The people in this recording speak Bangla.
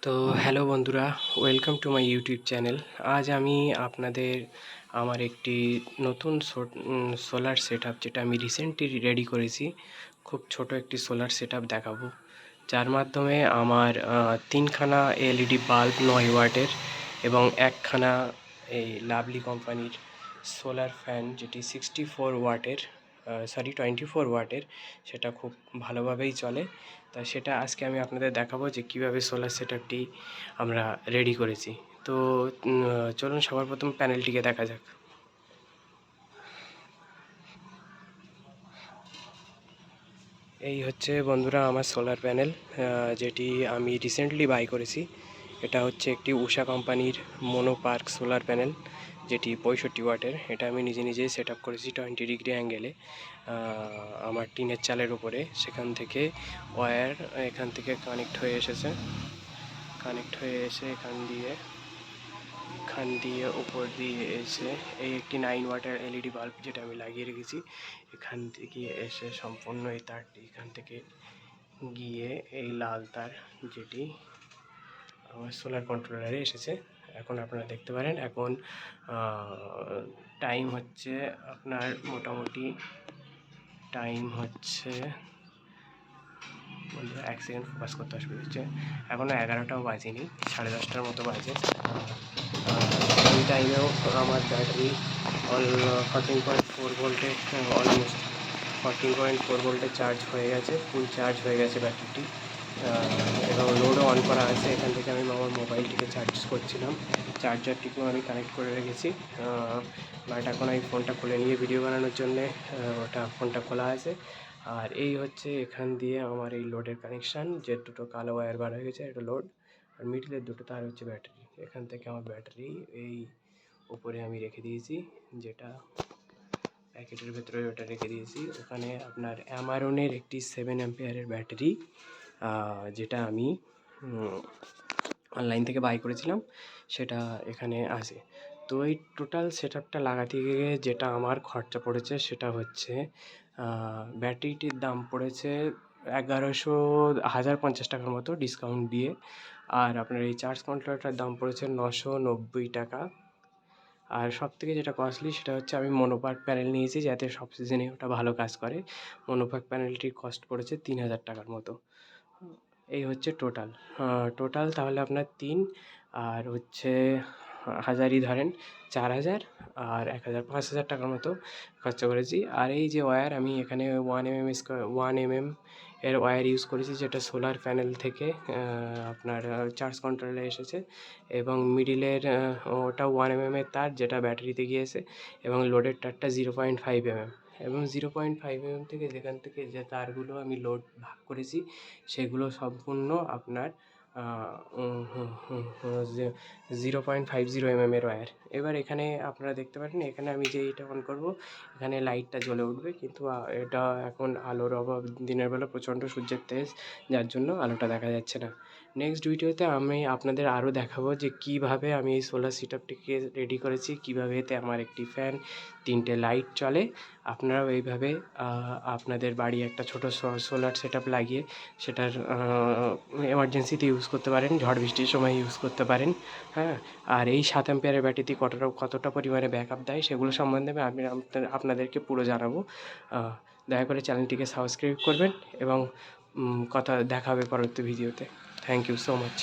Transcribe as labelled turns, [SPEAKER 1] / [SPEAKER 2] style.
[SPEAKER 1] তো হ্যালো বন্ধুরা, welcome to my YouTube channel. আজ আমি আপনাদের আমার একটি নতুন সোলার সেটআপ, যেটা আমি রিসেন্টলি রেডি করেছি, খুব ছোট একটি সোলার সেটআপ দেখাবো, যার মাধ্যমে আমার তিনখানা এলইডি বাল্ব 9 ওয়াটের এবং একখানা এই লাভলি কোম্পানির সোলার ফ্যান, যেটি 64 ওয়াটের, 24 ওয়াটের, সেটা খুব ভালোভাবেই চলে। তা সেটা আজকে আমি আপনাদের দেখাবো যে কিভাবে সোলার সেটআপটি আমরা রেডি করেছি। তো চলুন সবার প্রথম প্যানেলটিকে দেখা যাক। এই হচ্ছে বন্ধুরা আমার সোলার প্যানেল, যেটি আমি রিসেন্টলি বাই করেছি। এটা হচ্ছে একটি উষা কোম্পানির মোনোপার্ক সোলার প্যানেল, যেটি 65 ওয়াটের। এটা আমি নিজে নিজেই সেট আপ করেছি 20 ডিগ্রি অ্যাঙ্গেলে আমার টিনের চালের উপরে। সেখান থেকে ওয়্যার এখান থেকে কানেক্ট হয়ে এসে এখান দিয়ে উপর দিয়ে এসে এই একটি 9 ওয়াটের এলইডি বাল্ব যেটা আমি লাগিয়ে রেখেছি, এখান থেকে এসে সম্পূর্ণ এই তারটি এখান থেকে গিয়ে এই লাল তার, যেটি আমার সোলার কন্ট্রোলারে এসেছে। এখন আপনারা দেখতে পারেন, এখন টাইম হচ্ছে আপনার মোটামুটি বন্ধুরা 1 সেকেন্ড ফোকাস করতে অসুবিধা হচ্ছে। এখনও 11টাও বাজেনি, 10:30টার মতো বাজে। এই টাইমেও আমার ব্যাটারি 14.4 ভোল্টে, অলমোস্ট 14.4 ভোল্টে চার্জ হয়ে গেছে, ফুল চার্জ হয়ে গেছে ব্যাটারিটি। এবং লোডও অন করা আছে। এখান থেকে আমি আমার মোবাইলটিকে চার্জ করছিলাম, চার্জারটিকেও আমি কানেক্ট করে রেখেছি। বাট এখন আমি ফোনটা খুলে নিয়ে ভিডিও বানানোর জন্যে ফোনটা খোলা আছে। আর এই হচ্ছে এখান দিয়ে আমার এই লোডের কানেকশান, যে দুটো কালো ওয়্যার বার হয়ে গেছে, এটা লোড, আর মিডলের দুটো তার হচ্ছে ব্যাটারি। এখান থেকে আমার ব্যাটারি এই উপরে আমি রেখে দিয়েছি, যেটা প্যাকেটের ভেতরে ওটা রেখে দিয়েছি। ওখানে আপনার অ্যামারনের একটি 7 অ্যাম্পিয়ারের ব্যাটারি, যেটা আমি অনলাইন থেকে বাই করেছিলাম, সেটা এখানে আছে। তো এই টোটাল সেটআপটা লাগাতে গিয়ে যেটা আমার খরচা পড়েছে সেটা হচ্ছে, ব্যাটারিটির দাম পড়েছে 1,5000 মতো ডিসকাউন্ট দিয়ে। আর আপনার এই চার্জ কন্ট্রোলারটার দাম পড়েছে 990 টাকা। আর সবথেকে যেটা কস্টলি সেটা হচ্ছে, আমি মনোপার্ক প্যানেল নিয়েছি, যাতে সব সিজনে ওটা ভালো কাজ করে। মনোপার্ক প্যানেলটির কস্ট পড়েছে 3000 টাকার মতো। এই হচ্ছে টোটাল তাহলে আপনার 3, আর হচ্ছে হাজারই ধরেন 4000, আর 1000, 5000 টাকার মতো খরচা করেছি। আর এই যে ওয়্যার, আমি এখানে 1 mm এর ওয়্যার ইউজ করেছি, যেটা সোলার প্যানেল থেকে আপনার চার্জ কন্ট্রোলে এসেছে, এবং মিডিলের ওটা 1 mm এর তার, যেটা ব্যাটারিতে গিয়েছে, এবং লোডের তারটা 0.5 mm, এবং 0.5 mm থেকে যেখান থেকে যে তারগুলো আমি লোড ভাগ করেছি, সেগুলো সম্পূর্ণ আপনার 0.50 mm এর ওয়্যার। এবার এখানে আপনারা দেখতে পারেন, এখানে আমি যে এটা অন করব, এখানে লাইটটা জ্বলে উঠবে, কিন্তু এটা এখন আলোর অভাব, দিনের বেলা প্রচণ্ড সূর্যের তেজ, যার জন্য আলোটা দেখা যাচ্ছে না। নেক্সট ভিডিওতে আমি আপনাদের আরও দেখাবো যে কিভাবে আমি এই সোলার সেটআপটিকে রেডি করেছি, কিভাবে এতে আমার একটি ফ্যান, 3টে লাইট চলে। আপনারাও এইভাবে আপনাদের বাড়ি একটা ছোট সোলার সেটআপ লাগিয়ে সেটার এমার্জেন্সিতে ইউজ করতে পারেন, ঝড় বৃষ্টির সময় ইউজ করতে পারেন। হ্যাঁ, আর এই 7 অ্যাম্পিয়ারের ব্যাটারিতে কতটা পরিমাণে ব্যাকআপ দেয়, সেগুলো সম্বন্ধে আমি আপনাদেরকে পুরো জানাবো। দয়া করে চ্যানেলটিকে সাবস্ক্রাইব করবেন, এবং দেখা হবে পরবর্তী ভিডিওতে। Thank you so much.